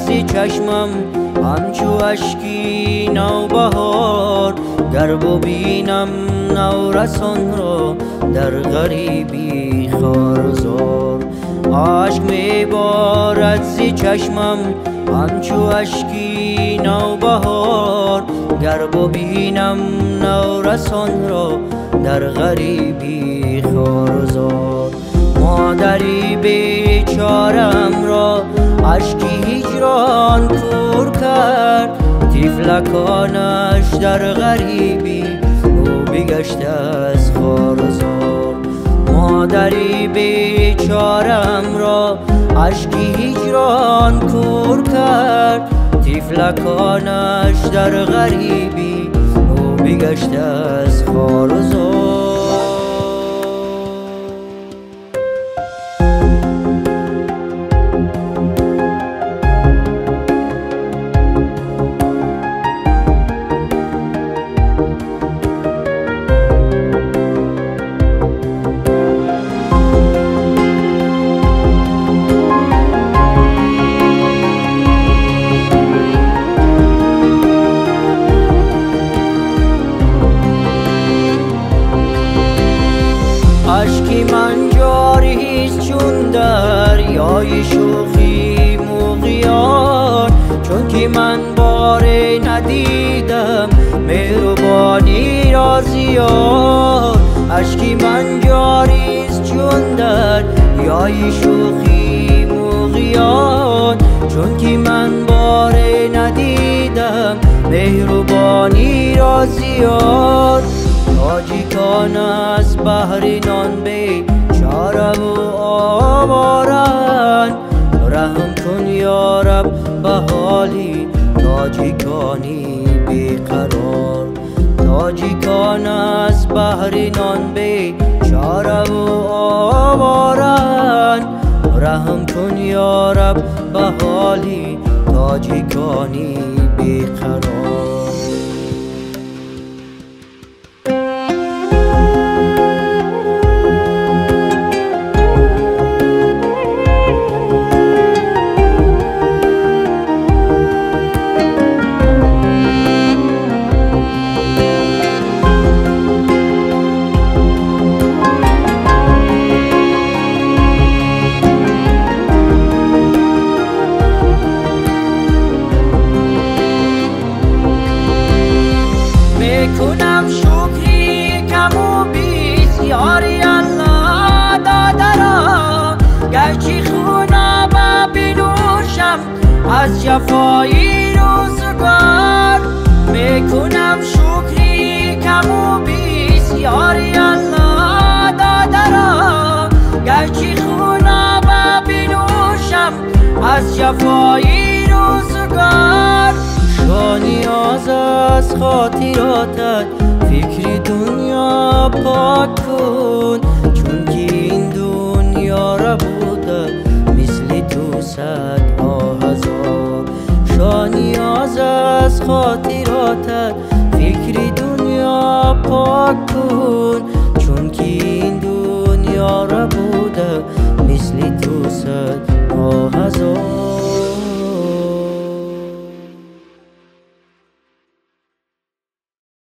زی چشمم همچو اشکی نوبهار، گر ببینم نورسان را در غریبی خوارزار. عشق میبارد زی چشمم همچو اشکی نوبهار، گر ببینم نورسان را در غریبی خوارزار. مادری بیچارم را اشکی هجران کور کرد، طفلکانش در غریبی او بگشت از خوارزار. مادری بیچارم را اشکی هجران کور کرد، طفلکانش در غریبی او بگشت از خوارزار. اشکی من جاریست چون دریای شوخی موقیان، چون که من باره ندیدم مهربانی را زیاد. اشکی من جاریست چون دریای شوخی موقیان، چون که من باره ندیدم مهربانی را زیاد. تاجیکان از بهر نان بیچاره و آوارند، رحم کن یا رب به حالی تاجیکانی بیقرار. تاجیکان از بهر نان بیچاره و آوارند، رحم کن یا رب به حالی تاجیکانی بیقرار. کنم شکری کم و بیش یاری الله داده را، گرچه خونه بنوشم از جفای روزگار. میکنم شکری کم و بیش یاری الله داده را، گرچه خونه بنوشم از جفای روزگار. نیاز از خاطراتت فکر دنیا پاک کن، چون که این دنیا را بوده مثل تو صد هزار. نیاز از خاطراتت فکر دنیا پاک کن،